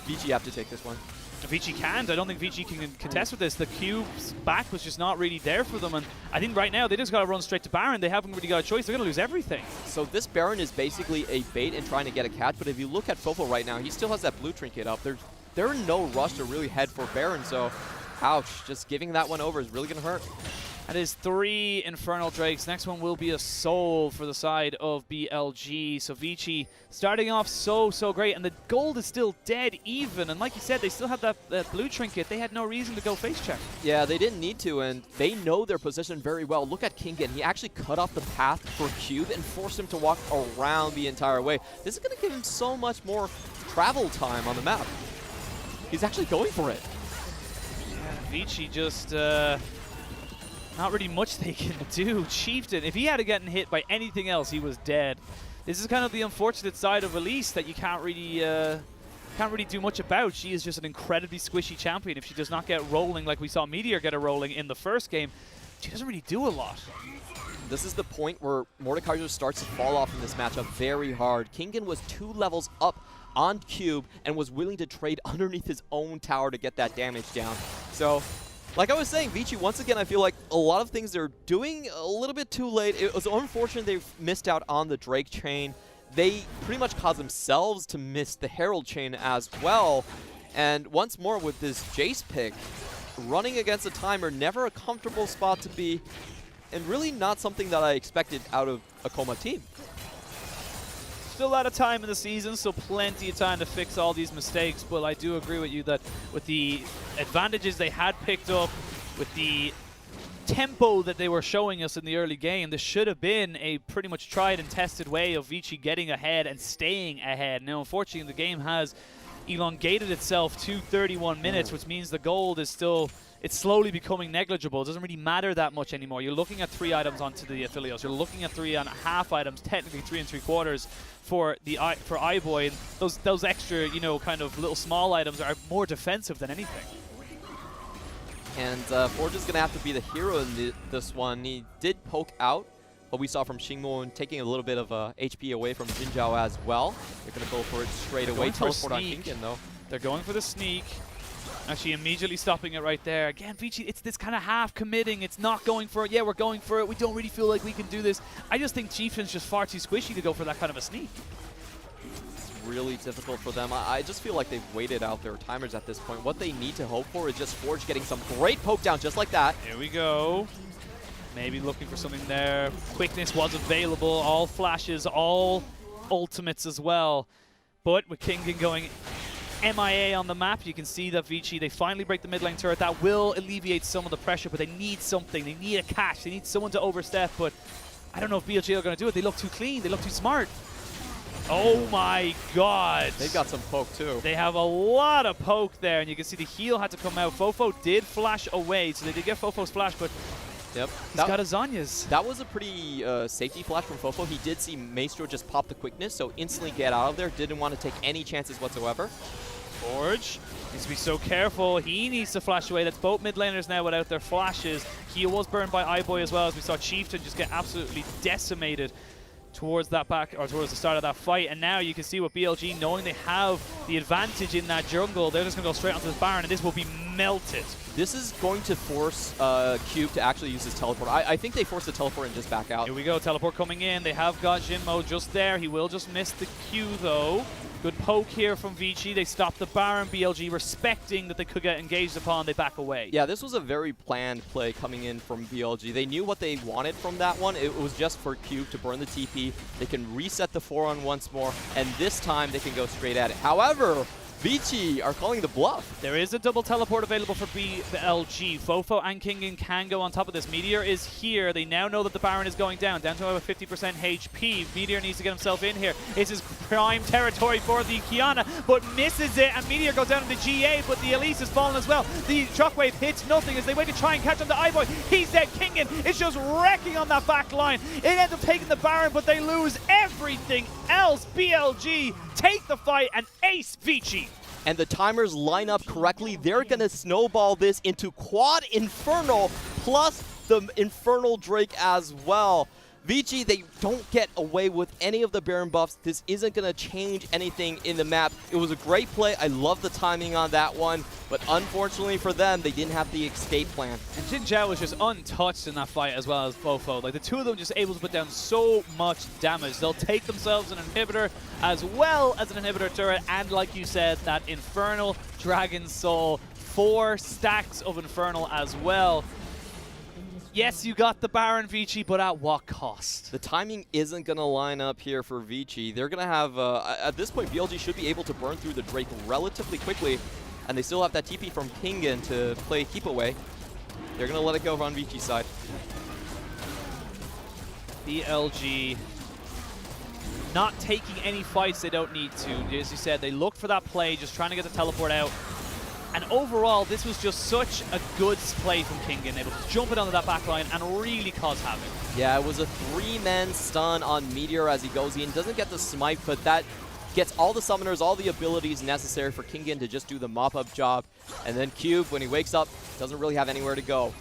Vici have to take this one. Vici can't. I don't think Vici can contest with this. The Cube's back was just not really there for them, and I think right now they just got to run straight to Baron. They haven't really got a choice. They're going to lose everything. So this Baron is basically a bait and trying to get a catch, but if you look at Fofo right now, he still has that blue trinket up. They're in no rush to really head for Baron, so ouch. Just giving that one over is really going to hurt. That is 3 Infernal Drakes. Next one will be a Soul for the side of BLG. So Vici starting off so great, and the gold is still dead even. And like you said, they still have that blue trinket. They had no reason to go face check. Yeah, they didn't need to, and they know their position very well. Look at Kingen. He actually cut off the path for Cube and forced him to walk around the entire way. This is going to give him so much more travel time on the map. He's actually going for it. Yeah, Vici just... not really much they can do. Chieftain, if he had gotten hit by anything else, he was dead. This is kind of the unfortunate side of Elise that you can't really do much about. She is just an incredibly squishy champion. If she does not get rolling like we saw Meteor get her rolling in the first game, she doesn't really do a lot. This is the point where Mordekaiser just starts to fall off in this matchup very hard. Kingen was 2 levels up on Cube and was willing to trade underneath his own tower to get that damage down. So, like I was saying, Vici, once again, I feel like a lot of things they're doing a little bit too late. It was unfortunate they missed out on the Drake chain. They pretty much caused themselves to miss the Herald chain as well. And once more with this Jace pick, running against a timer, never a comfortable spot to be, and really not something that I expected out of a Coma team. Still a lot of time in the season, so plenty of time to fix all these mistakes, but I do agree with you that with the advantages they had picked up, with the tempo that they were showing us in the early game, this should have been a pretty much tried and tested way of Vici getting ahead and staying ahead. Now, unfortunately, the game has elongated itself to 31 minutes, which means the gold is still... it's slowly becoming negligible. It doesn't really matter that much anymore. You're looking at 3 items onto the Aphelios. You're looking at 3.5 items, technically 3 3/4 for iBoy. Those extra, you know, kind of little small items are more defensive than anything. And Forge is going to have to be the hero in this one. He did poke out what we saw from Xingmo and taking a little bit of HP away from Jin Zhao as well. They're going to go for it straight away. Teleport on Kingen, though. They're going for the sneak. Actually, immediately stopping it right there. Again, Vici, it's this kind of half committing. It's not going for it. Yeah, we're going for it. We don't really feel like we can do this. I just think Chieftain's just far too squishy to go for that kind of a sneak. It's really difficult for them. I just feel like they've waited out their timers at this point. What they need to hope for is just Forge getting some great poke down just like that. Here we go. Maybe looking for something there. Quickness was available, all flashes, all ultimates as well. But with Kingen going MIA on the map, you can see that Vici, they finally break the mid lane turret. That will alleviate some of the pressure, but they need something. They need a catch. They need someone to overstep, but I don't know if BLG are going to do it. They look too clean. They look too smart. Oh my god. They've got some poke too. They have a lot of poke there, and you can see the heal had to come out. Fofo did flash away, so they did get Fofo's flash, but yep. he's got a Zanya's. That was a pretty safety flash from Fofo. He did see Maestro just pop the quickness, so instantly get out of there. Didn't want to take any chances whatsoever. Forge needs to be so careful. He needs to flash away. That's both mid laners now without their flashes. He was burned by iBoy as well, as we saw Chieftain just get absolutely decimated towards that back, or towards the start of that fight. And now you can see with BLG, knowing they have the advantage in that jungle, they're just going to go straight onto this Baron, and this will be melted. This is going to force Cube to actually use his teleport. I think they force the teleport and just back out. Here we go, teleport coming in. They have got Jinmo just there. He will just miss the Q though. Good poke here from Vici. They stop the Baron. BLG respecting that they could get engaged upon. They back away. Yeah, this was a very planned play coming in from BLG. They knew what they wanted from that one. It was just for Cube to burn the TP. They can reset the 4-on once more, and this time they can go straight at it. However, Vici are calling the bluff. There is a double teleport available for BLG. Fofo and Kingen can go on top of this. Meteor is here. They now know that the Baron is going down to about 50% HP. Meteor needs to get himself in here. This is prime territory for the Kiana, but misses it, and Meteor goes down to the GA, but the Elise has fallen as well. The shockwave hits nothing as they wait to try and catch on the iBoy. He's dead. Kingen is just wrecking on that back line. It ends up taking the Baron, but they lose everything else. BLG take the fight and ace Vici. And the timers line up correctly. They're going to snowball this into Quad Infernal plus the Infernal Drake as well. Vici, they don't get away with any of the Baron buffs. This isn't going to change anything in the map. It was a great play. I love the timing on that one. But unfortunately for them, they didn't have the escape plan. And Jin Zhao was just untouched in that fight as well as Fofo. Like, the two of them just able to put down so much damage. They'll take themselves an inhibitor as well as an inhibitor turret. And like you said, that Infernal Dragon Soul. 4 stacks of Infernal as well. Yes, you got the Baron, Vici, but at what cost? The timing isn't going to line up here for Vici. They're going to have, at this point, BLG should be able to burn through the Drake relatively quickly, and they still have that TP from Kingen to play keep away. They're going to let it go on Vici's side. BLG not taking any fights they don't need to. As you said, they looked for that play, just trying to get the teleport out. And overall, this was just such a good play from Kingen, able to jump it onto that backline and really cause havoc. Yeah, it was a 3-man stun on Meteor as he goes in. Doesn't get the smite, but that gets all the summoners, all the abilities necessary for Kingen to just do the mop-up job. And then Cube, when he wakes up, doesn't really have anywhere to go.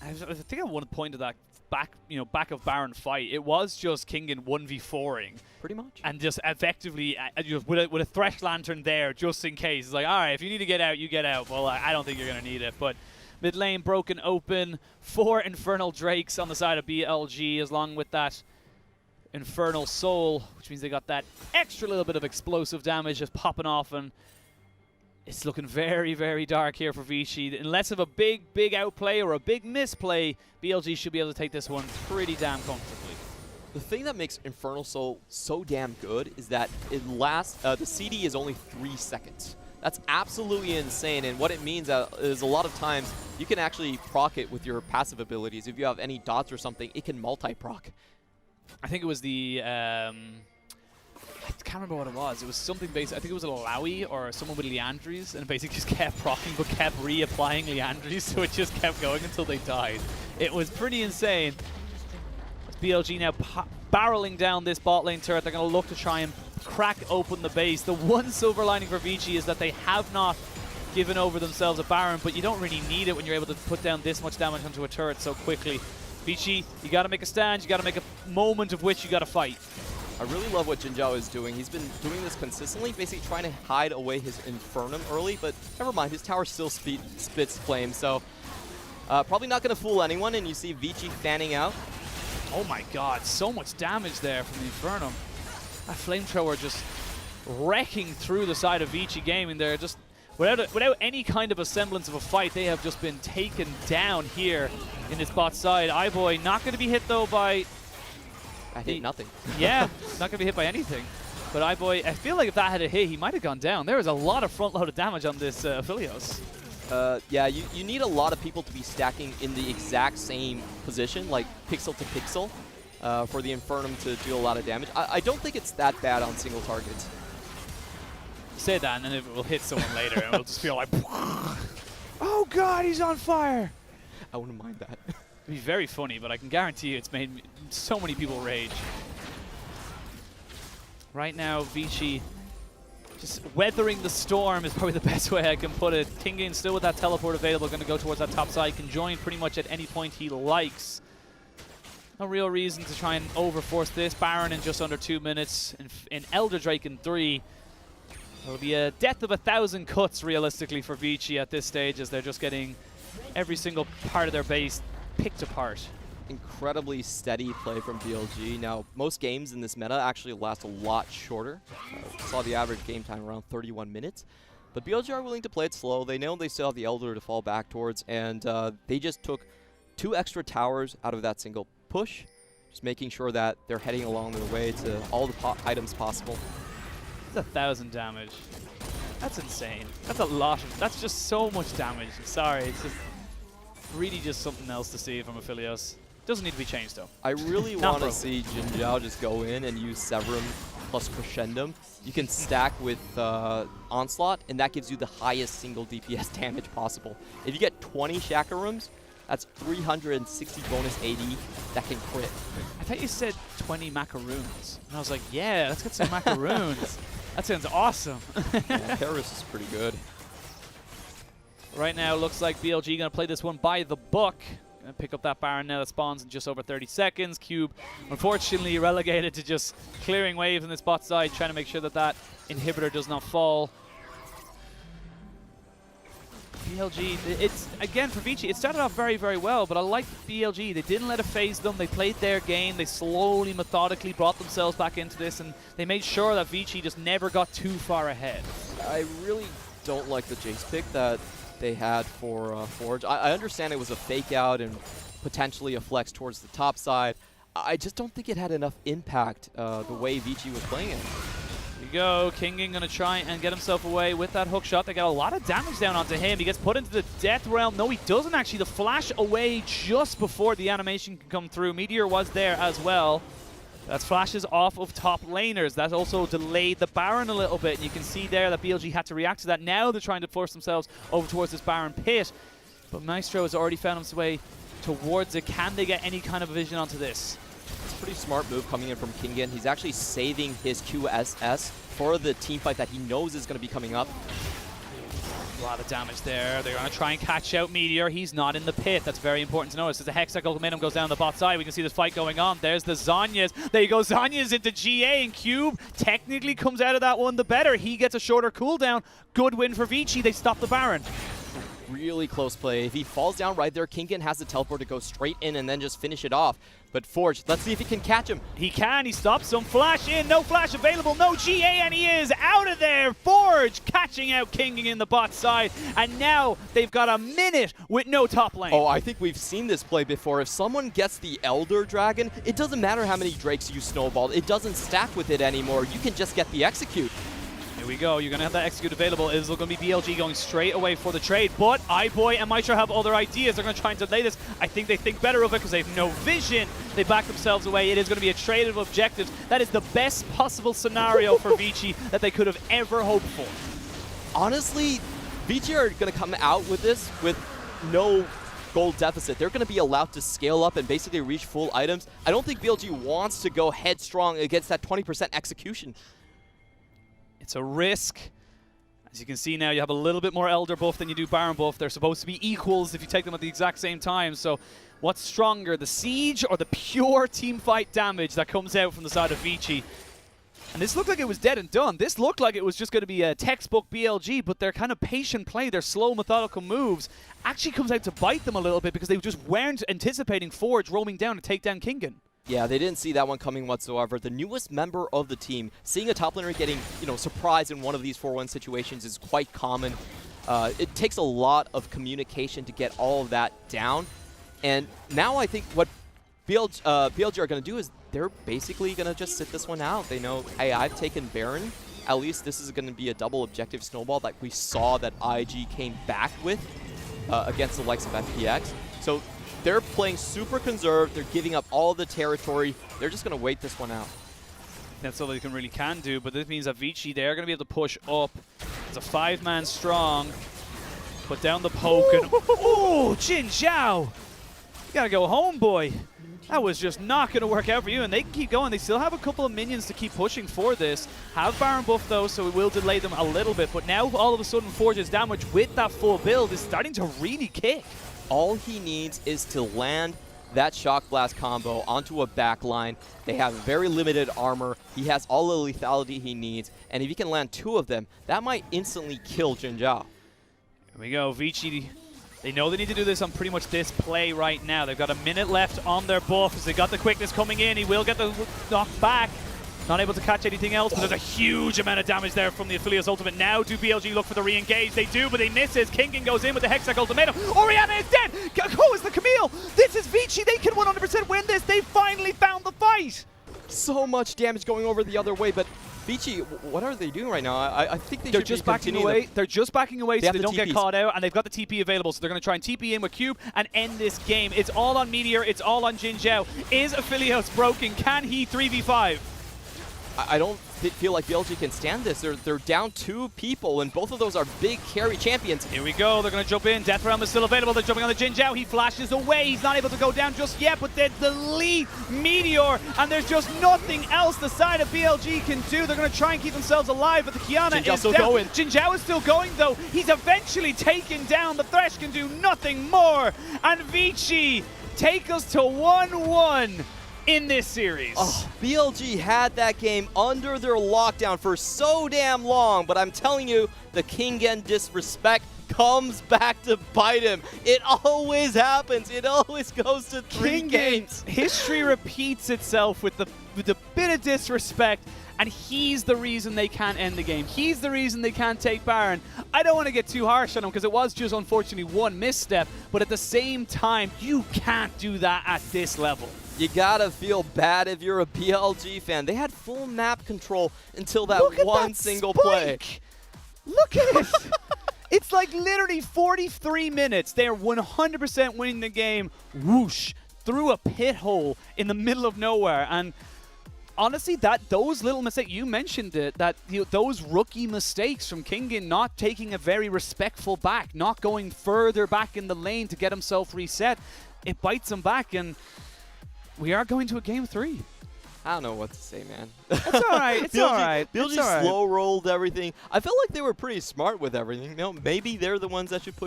I think I want to point to that back of Baron fight. It was just Kingen 1v4ing. Pretty much. And just effectively, with a Thresh Lantern there, just in case. It's like, all right, if you need to get out, you get out. Well, I don't think you're going to need it. But mid lane broken open. 4 Infernal Drakes on the side of BLG, along with that Infernal Soul, which means they got that extra little bit of explosive damage just popping off. And it's looking very, very dark here for Vici. Unless of a big outplay or a big misplay, BLG should be able to take this one pretty damn comfortably. The thing that makes Infernal Soul so damn good is that it lasts, the CD is only 3 seconds. That's absolutely insane, and what it means is a lot of times you can actually proc it with your passive abilities. If you have any dots or something, it can multi-proc. I think it was the... I can't remember what it was. It was something basic. I think it was a Lowy or someone with Leandries, and it basically just kept proccing but kept reapplying Leandries, so it just kept going until they died. It was pretty insane. BLG now barreling down this bot lane turret. They're going to look to try and crack open the base. The one silver lining for Vici is that they have not given over themselves a Baron, but you don't really need it when you're able to put down this much damage onto a turret so quickly. Vici, you got to make a stand. You got to make a moment of which you got to fight. I really love what Jin Zhao is doing. He's been doing this consistently, basically trying to hide away his Infernum early, but never mind, his tower still spits flames, so probably not going to fool anyone, and you see Vici fanning out. Oh my god, so much damage there from the Infernum. That flamethrower just wrecking through the side of Vici Gaming there. Just without any kind of a semblance of a fight, they have just been taken down here in this bot side. iBoy not going to be hit though by... I hit nothing. Yeah, not going to be hit by anything. But iBoy, I feel like if that had a hit, he might have gone down. There was a lot of front-loaded damage on this Philios. Yeah, you need a lot of people to be stacking in the exact same position, like pixel to pixel, for the Infernum to do a lot of damage. I don't think it's that bad on single targets. Say that, and then it will hit someone later, and we'll just feel like, oh god, he's on fire! I wouldn't mind that. It'd be very funny, but I can guarantee you it's made so many people rage. Right now, Vici just weathering the storm is probably the best way I can put it. Kingen still with that teleport available, going to go towards that top side, can join pretty much at any point he likes. No real reason to try and overforce this. Baron in just under 2 minutes, in Elder Drake in 3. It'll be a death of 1,000 cuts realistically for Vici at this stage, as they're just getting every single part of their base picked apart. Incredibly steady play from BLG. Now, most games in this meta actually last a lot shorter. Saw the average game time around 31 minutes. But BLG are willing to play it slow. They know they still have the Elder to fall back towards, and they just took 2 extra towers out of that single push, just making sure that they're heading along their way to all the items possible. That's 1,000 damage. That's insane. That's a lot. That's just so much damage. I'm sorry. It's just really just something else to see from Aphelios. Doesn't need to be changed though. I really want to see Jin Zhao just go in and use Severum plus Crescendum. You can stack with Onslaught, and that gives you the highest single DPS damage possible. If you get 20 Shakarums, that's 360 bonus AD that can crit. I thought you said 20 macaroons. And I was like, yeah, let's get some macaroons. That sounds awesome. Yeah, Paris is pretty good. Right now, looks like BLG going to play this one by the book. Going to pick up that Baron now that spawns in just over 30 seconds. Cube, unfortunately, relegated to just clearing waves in this bot side, trying to make sure that that inhibitor does not fall. BLG, it's, again, for Vici, it started off very, very well, but I like BLG. They didn't let it phase them. They played their game. They slowly, methodically brought themselves back into this, and they made sure that Vici just never got too far ahead. I really don't like the Jace pick that they had for Forge. I understand it was a fake out and potentially a flex towards the top side. I just don't think it had enough impact the way Vici was playing it. Here we go. Kingen going to try and get himself away with that hook shot. They got a lot of damage down onto him. He gets put into the death realm. No, he doesn't actually. The flash away just before the animation can come through. Meteor was there as well. That's flashes off of top laners. That also delayed the Baron a little bit. And you can see there that BLG had to react to that. Now they're trying to force themselves over towards this Baron pit. But Maestro has already found his way towards it. Can they get any kind of vision onto this? It's a pretty smart move coming in from Kingen. He's actually saving his QSS for the team fight that he knows is going to be coming up. A lot of damage there. They're going to try and catch out Meteor. He's not in the pit. That's very important to notice. As the Hexacle momentum goes down the bot side, we can see this fight going on. There's the Zhonya's. There you go. Zhonya's into GA, and Cube technically comes out of that one the better. He gets a shorter cooldown. Good win for Vici. They stop the Baron. Really close play. If he falls down right there, Kingen has the teleport to go straight in and then just finish it off. But Forge, let's see if he can catch him. He can. He stops him. Flash in. No flash available. No GA, and he is out of there. Forge catching out Kingen in the bot side. And now they've got a minute with no top lane. Oh, I think we've seen this play before. If someone gets the Elder Dragon, it doesn't matter how many Drakes you snowball. It doesn't stack with it anymore. You can just get the execute. Here we go. You're going to have that execute available. It's going to be BLG going straight away for the trade. But iBoy and Maestro have other ideas. They're going to try and delay this. I think they think better of it because they have no vision. They back themselves away. It is going to be a trade of objectives. That is the best possible scenario for Vici that they could have ever hoped for. Honestly, Vici are going to come out with this with no gold deficit. They're going to be allowed to scale up and basically reach full items. I don't think BLG wants to go headstrong against that 20% execution. It's a risk. As you can see now, you have a little bit more Elder buff than you do Baron buff. They're supposed to be equals if you take them at the exact same time. So what's stronger, the siege or the pure team fight damage that comes out from the side of Vici? And this looked like it was dead and done. This looked like it was just going to be a textbook BLG, but their kind of patient play, their slow, methodical moves, actually comes out to bite them a little bit because they just weren't anticipating Forge roaming down to take down Kingen. Yeah, they didn't see that one coming whatsoever. The newest member of the team, seeing a top laner getting, surprised in one of these 4-1 situations is quite common. It takes a lot of communication to get all of that down. And now I think what BLG are going to do is they're basically going to just sit this one out. They know, hey, I've taken Baron. At least this is going to be a double objective snowball that we saw that IG came back with against the likes of FPX. So they're playing super conserved. They're giving up all of the territory. They're just going to wait this one out. That's all they really can do, but this means that Vici, they're going to be able to push up. It's a 5-man strong. Put down the poke and... Oh, Jin Zhao! You got to go home, boy. That was just not going to work out for you, and they can keep going. They still have a couple of minions to keep pushing for this. Have Baron buff, though, so it will delay them a little bit. But now, all of a sudden, Forge's damage with that full build is starting to really kick. All he needs is to land that Shock Blast combo onto a backline. They have very limited armor. He has all the lethality he needs. And if he can land 2 of them, that might instantly kill Jin Zhao. Here we go. Vici, they know they need to do this on pretty much this play right now. They've got a minute left on their buffs. They got the quickness coming in. He will get the knock back. Not able to catch anything else, but there's a huge amount of damage there from the Affiliates ultimate. Now do BLG look for the re-engage? They do, but they miss it. Kinkin goes in with the Hextech ultimatum. Orianna is dead! Oh, it's the Camille! This is Vici. They can 100% win this. They finally found the fight! So much damage going over the other way, but Vici, what are they doing right now? I think they're just backing away. They're just backing away so they don't get caught out, and they've got the TP available, so they're going to try and TP in with Cube and end this game. It's all on Meteor. It's all on Jin Zhao. Is Affiliates broken? Can he 3v5? I don't feel like BLG can stand this. They're down 2 people, and both of those are big carry champions. Here we go. They're going to jump in. Death Realm is still available. They're jumping on the Jin Zhao. He flashes away. He's not able to go down just yet, but they delete Meteor, and there's just nothing else the side of BLG can do. They're going to try and keep themselves alive, but the Kiana is still down. going. Jin Zhao is still going, though. He's eventually taken down. The Thresh can do nothing more, and Vici take us to 1-1. In this series. Oh, BLG had that game under their lockdown for so damn long, but I'm telling you, the Kingen disrespect comes back to bite him. It always happens. It always goes to 3 games. History repeats itself with the bit of disrespect, and he's the reason they can't end the game. He's the reason they can't take Baron. I don't want to get too harsh on him because it was just unfortunately one misstep, but at the same time, you can't do that at this level. You gotta feel bad if you're a BLG fan. They had full map control until that one single play. Look at it! It's like literally 43 minutes. They are 100% winning the game. Whoosh! Through a pit hole in the middle of nowhere. And honestly, those little mistakes, you mentioned it, that those rookie mistakes from Kingen, not taking a very respectful back, not going further back in the lane to get himself reset, it bites him back, and we are going to a game 3. I don't know what to say, man. It's all right. It's all right. BLG slow rolled everything. I felt like they were pretty smart with everything. You know, maybe they're the ones that should push